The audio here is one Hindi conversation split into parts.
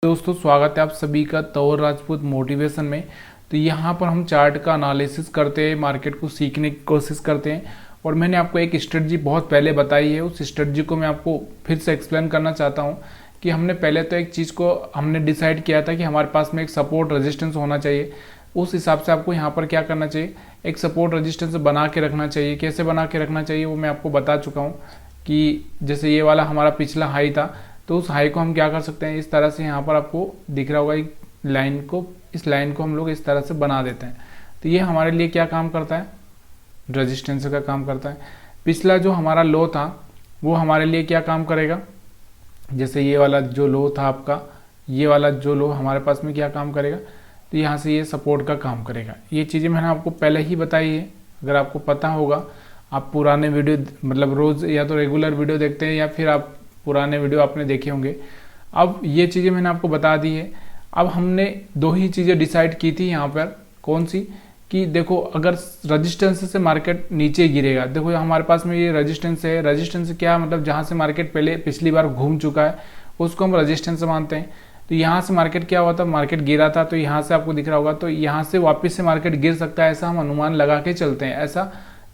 दोस्तों, स्वागत है आप सभी का तौर राजपूत मोटिवेशन में। तो यहाँ पर हम चार्ट का एनालिसिस करते हैं, मार्केट को सीखने की कोशिश करते हैं। और मैंने आपको एक स्ट्रेटजी बहुत पहले बताई है, उस स्ट्रेटजी को मैं आपको फिर से एक्सप्लेन करना चाहता हूँ कि हमने पहले तो एक चीज़ को हमने डिसाइड किया था कि हमारे पास में एक सपोर्ट रेजिस्टेंस होना चाहिए। उस हिसाब से आपको यहाँ पर क्या करना चाहिए, एक सपोर्ट रेजिस्टेंस बना के रखना चाहिए। कैसे बना के रखना चाहिए वो मैं आपको बता चुका हूँ कि जैसे ये वाला हमारा पिछला हाई था, तो उस हाई को हम क्या कर सकते हैं, इस तरह से यहाँ पर आपको दिख रहा होगा एक लाइन को, इस लाइन को हम लोग इस तरह से बना देते हैं। तो ये हमारे लिए क्या काम करता है, रेजिस्टेंस का काम करता है। पिछला जो हमारा लो था वो हमारे लिए क्या काम करेगा, जैसे ये वाला जो लो था आपका, ये वाला जो लो हमारे पास में क्या काम करेगा, तो यहाँ से ये सपोर्ट का काम करेगा। ये चीज़ें मैंने आपको पहले ही बताई है, अगर आपको पता होगा, आप पुराने वीडियो मतलब रोज़ या तो रेगुलर वीडियो देखते हैं या फिर आप पुराने वीडियो आपने देखे होंगे। अब ये चीज़ें मैंने आपको बता दी है। अब हमने दो ही चीज़ें डिसाइड की थी यहाँ पर, कौन सी, कि देखो अगर रेजिस्टेंस से मार्केट नीचे गिरेगा, देखो हमारे पास में ये रेजिस्टेंस है। रेजिस्टेंस क्या मतलब, जहाँ से मार्केट पिछली बार घूम चुका है उसको हम रेजिस्टेंस मानते हैं। तो यहाँ से मार्केट क्या हुआ था, मार्केट गिरा था, तो यहाँ से आपको दिख रहा होगा, तो यहाँ से वापस से मार्केट गिर सकता है, ऐसा हम अनुमान लगा के चलते हैं। ऐसा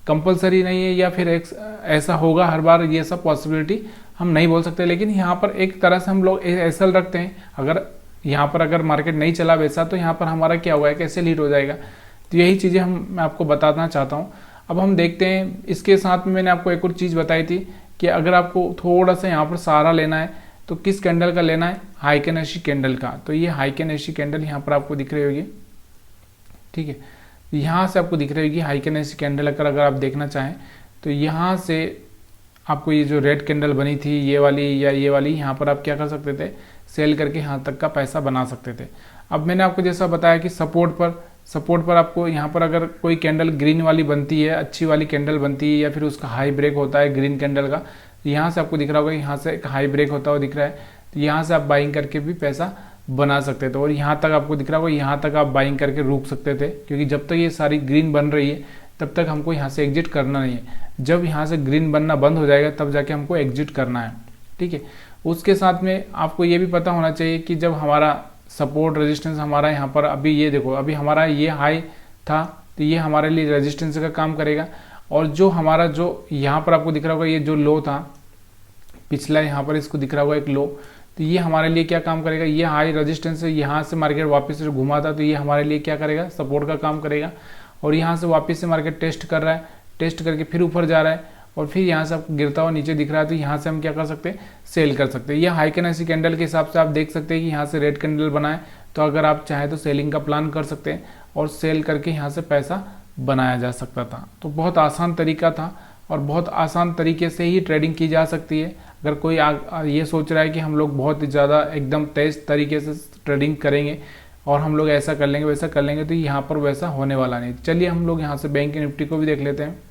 कंपलसरी नहीं है या फिर ऐसा होगा हर बार, ये सब पॉसिबिलिटी हम नहीं बोल सकते। लेकिन यहाँ पर एक तरह से हम लोग ऐसा रखते हैं, अगर यहाँ पर अगर मार्केट नहीं चला वैसा, तो यहाँ पर हमारा क्या हुआ है, कैसे लीड हो जाएगा। तो यही चीज़ें मैं आपको बताना चाहता हूँ। अब हम देखते हैं, इसके साथ में मैंने आपको एक और चीज़ बताई थी कि अगर आपको थोड़ा सा यहाँ पर सहारा लेना है तो किस कैंडल का लेना है, हाइकेनेशी कैंडल का। तो ये हाइकेनेशी कैंडल यहाँ पर आपको दिख रही होगी, ठीक है। यहाँ से आपको दिख रही होगी हाइकेनेशी कैंडल। अगर आप देखना चाहें तो यहाँ से आपको ये जो रेड कैंडल बनी थी, ये वाली या ये वाली, यहाँ पर आप क्या कर सकते थे, सेल करके यहाँ तक का पैसा बना सकते थे। अब मैंने आपको जैसा बताया कि सपोर्ट पर आपको यहाँ पर अगर कोई कैंडल ग्रीन वाली बनती है, अच्छी वाली कैंडल बनती है, या फिर उसका हाई ब्रेक होता है ग्रीन कैंडल का, यहाँ से आपको दिख रहा होगा, यहाँ से एक हाई ब्रेक होता हुआ दिख रहा है, तो यहाँ से आप बाइंग करके भी पैसा बना सकते थे। और यहाँ तक आपको दिख रहा होगा, यहाँ तक आप बाइंग करके रुक सकते थे, क्योंकि जब तक ये सारी ग्रीन बन रही है तब तक हमको यहाँ से एग्जिट करना नहीं है। जब यहाँ से ग्रीन बनना बंद हो जाएगा तब जाके हमको एग्जिट करना है, ठीक है। उसके साथ में आपको ये भी पता होना चाहिए कि जब हमारा सपोर्ट रेजिस्टेंस हमारा यहाँ पर, अभी ये देखो, अभी हमारा ये हाई था, तो ये हमारे लिए रेजिस्टेंस का काम करेगा। और जो हमारा जो यहाँ पर आपको दिख रहा होगा, ये जो लो था पिछला, यहाँ पर इसको दिख रहा होगा एक लो, तो ये हमारे लिए क्या काम करेगा, ये हाई रेजिस्टेंस है, यहाँ से मार्केट वापस से घुमा था, तो ये हमारे लिए क्या करेगा, सपोर्ट का काम करेगा। और यहाँ से वापस से मार्केट टेस्ट कर रहा है, टेस्ट करके फिर ऊपर जा रहा है, और फिर यहाँ से आपको गिरता हुआ नीचे दिख रहा है, तो यहाँ से हम क्या कर सकते हैं, सेल कर सकते हैं। ये हाइकेनेशी कैंडल के हिसाब से आप देख सकते हैं कि यहाँ से रेड कैंडल बनाए, तो अगर आप चाहें तो सेलिंग का प्लान कर सकते हैं और सेल करके यहाँ से पैसा बनाया जा सकता था। तो बहुत आसान तरीका था और बहुत आसान तरीके से ही ट्रेडिंग की जा सकती है। अगर कोई ये सोच रहा है कि हम लोग बहुत ज़्यादा एकदम तेज तरीके से ट्रेडिंग करेंगे और हम लोग ऐसा कर लेंगे वैसा कर लेंगे, तो यहाँ पर वैसा होने वाला नहीं। चलिए हम लोग यहाँ से बैंक निफ्टी को भी देख लेते हैं।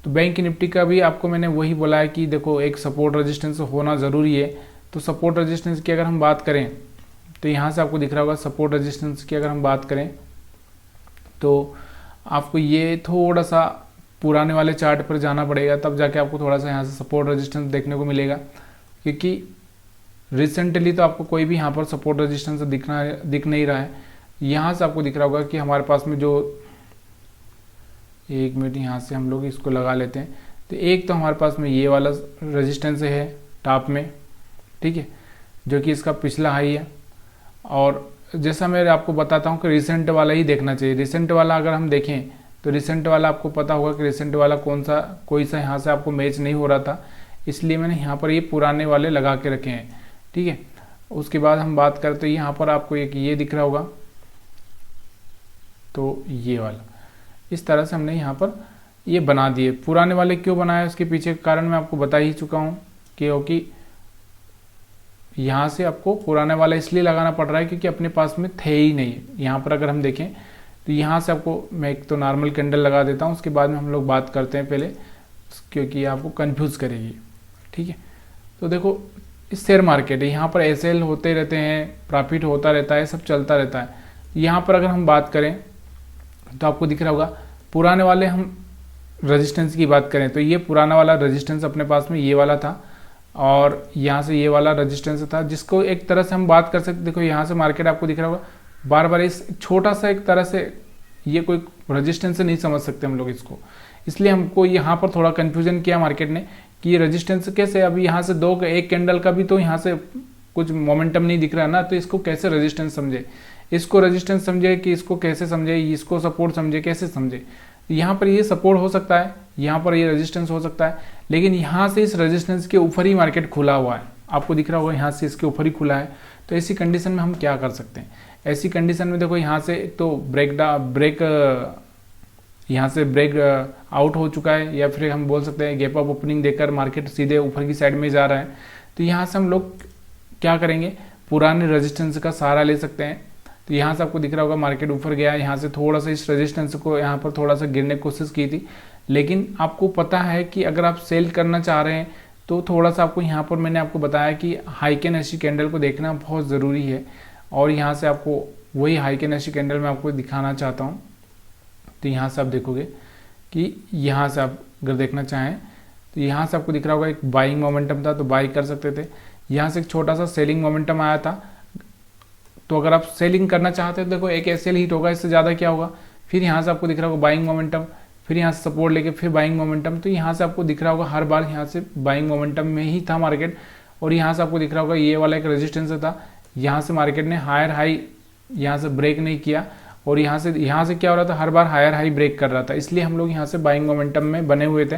तो बैंक निफ्टी का भी आपको मैंने वही बोला है कि देखो एक सपोर्ट रेजिस्टेंस होना ज़रूरी है। तो सपोर्ट रेजिस्टेंस की अगर हम बात करें तो यहाँ से आपको दिख रहा होगा, सपोर्ट रेजिस्टेंस की अगर हम बात करें तो आपको ये थोड़ा सा पुराने वाले चार्ट पर जाना पड़ेगा, तब जाके आपको थोड़ा सा यहाँ से सपोर्ट रेजिस्टेंस देखने को मिलेगा। क्योंकि रिसेंटली तो आपको कोई भी यहाँ पर सपोर्ट रेजिस्टेंस दिख नहीं रहा है। यहाँ से आपको दिख रहा होगा कि हमारे पास में जो, एक मिनट, यहाँ से हम लोग इसको लगा लेते हैं। तो एक तो हमारे पास में ये वाला रेजिस्टेंस है टॉप में, ठीक है, जो कि इसका पिछला हाई है। और जैसा मैं आपको बताता हूँ कि रिसेंट वाला ही देखना चाहिए। रिसेंट वाला अगर हम देखें तो रिसेंट वाला आपको पता होगा कि रिसेंट वाला कोई सा यहाँ से आपको मैच नहीं हो रहा था, इसलिए मैंने यहाँ पर ये पुराने वाले लगा के रखे हैं, ठीक है। उसके बाद हम बात करें तो यहाँ पर आपको एक ये दिख रहा होगा, तो ये वाला इस तरह से हमने यहाँ पर ये बना दिए। पुराने वाले क्यों बनाए, उसके पीछे कारण मैं आपको बता ही चुका हूँ, क्योंकि यहाँ से आपको पुराने वाला इसलिए लगाना पड़ रहा है क्योंकि अपने पास में थे ही नहीं। यहाँ पर अगर हम देखें तो यहाँ से आपको मैं एक तो नॉर्मल कैंडल लगा देता हूँ, उसके बाद में हम लोग बात करते हैं पहले, क्योंकि ये आपको कंफ्यूज करेगी, ठीक है। तो देखो इस शेयर मार्केट है, यहाँ पर एसएल होते रहते हैं, प्रॉफिट होता रहता है, सब चलता रहता है। यहाँ पर अगर हम बात करें तो आपको दिख रहा होगा, पुराने वाले हम रेजिस्टेंस की बात करें तो ये पुराना वाला रेजिस्टेंस अपने पास में ये वाला था, और यहाँ से ये वाला रेजिस्टेंस था, जिसको एक तरह से हम बात कर सकते। देखो यहाँ से मार्केट आपको दिख रहा होगा बार बार इस छोटा सा एक तरह से ये कोई रेजिस्टेंस नहीं समझ सकते हम लोग इसको, इसलिए हमको यहाँ पर थोड़ा कंफ्यूजन किया मार्केट ने कि ये रेजिस्टेंस कैसे, अभी यहाँ से एक कैंडल का भी तो यहाँ से कुछ मोमेंटम नहीं दिख रहा ना, तो इसको कैसे रेजिस्टेंस समझे, इसको रेजिस्टेंस समझे कि इसको कैसे समझे, इसको सपोर्ट समझे, कैसे समझे। यहाँ पर ये सपोर्ट हो सकता है, यहाँ पर ये रेजिस्टेंस हो सकता है, लेकिन यहाँ से इस रेजिस्टेंस के ऊपर ही मार्केट खुला हुआ है, आपको दिख रहा होगा यहाँ से इसके ऊपर ही खुला है। तो ऐसी कंडीशन में हम क्या कर सकते हैं, ऐसी कंडीशन में देखो यहाँ से तो यहाँ से ब्रेक आउट हो चुका है, या फिर हम बोल सकते हैं गैप अप ओपनिंग देकर मार्केट सीधे ऊपर की साइड में जा रहा है। तो यहाँ से हम लोग क्या करेंगे, पुराने रेजिस्टेंस का सहारा ले सकते हैं। तो यहाँ से आपको दिख रहा होगा मार्केट ऊपर गया, यहाँ से थोड़ा सा इस रेजिस्टेंस को यहाँ पर थोड़ा सा गिरने की कोशिश की थी, लेकिन आपको पता है कि अगर आप सेल करना चाह रहे हैं तो थोड़ा सा आपको यहाँ पर मैंने आपको बताया कि हाई कैन ऐसी कैंडल को देखना बहुत ज़रूरी है। और यहाँ से आपको वही हाई कैन ऐसी कैंडल मैं आपको दिखाना चाहता हूँ। तो यहाँ से आप देखोगे कि यहाँ से आप अगर देखना चाहें तो यहाँ से आपको दिख रहा होगा एक बाइंग मोमेंटम था, तो बाई कर सकते थे। यहाँ से एक छोटा सा सेलिंग मोमेंटम आया था, तो अगर आप सेलिंग करना चाहते हो देखो एक एसएल हिट होगा, इससे ज़्यादा क्या होगा। फिर यहाँ से आपको दिख रहा होगा बाइंग मोमेंटम, फिर यहाँ से सपोर्ट लेके फिर बाइंग मोमेंटम। तो यहाँ से आपको दिख रहा होगा हर बार यहाँ से बाइंग मोमेंटम में ही था मार्केट। और यहाँ से आपको दिख रहा होगा ये वाला एक रेजिस्टेंस था, यहाँ से मार्केट ने हायर हाई यहाँ से ब्रेक नहीं किया, और यहाँ से क्या हो रहा था, हर बार हायर हाई ब्रेक कर रहा था, इसलिए हम लोग यहाँ से बाइंग मोमेंटम में बने हुए थे।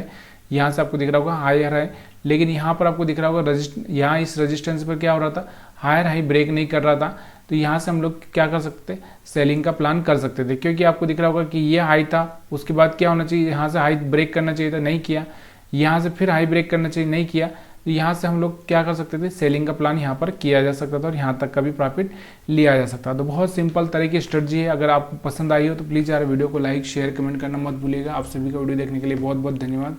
यहाँ से आपको दिख रहा होगा हायर हाई, लेकिन यहाँ पर आपको दिख रहा होगा यहाँ इस रेजिस्टेंस पर क्या हो रहा था, हायर हाई ब्रेक नहीं कर रहा था। तो यहाँ से हम लोग क्या कर सकते, सेलिंग का प्लान कर सकते थे, क्योंकि आपको दिख रहा होगा कि ये हाई था, उसके बाद क्या होना चाहिए, यहाँ से हाई ब्रेक करना चाहिए था, नहीं किया। यहाँ से फिर हाई ब्रेक करना चाहिए, नहीं किया। तो यहाँ से हम लोग क्या कर सकते थे, सेलिंग का प्लान यहाँ पर किया जा सकता था और यहाँ तक का भी प्रॉफिट लिया जा सकता। तो बहुत सिंपल तरह की स्ट्रेटजी है। अगर आपको पसंद आई हो तो प्लीज़ यार वीडियो को लाइक शेयर कमेंट करना मत भूलिएगा। आप सभी का वीडियो देखने के लिए बहुत बहुत धन्यवाद।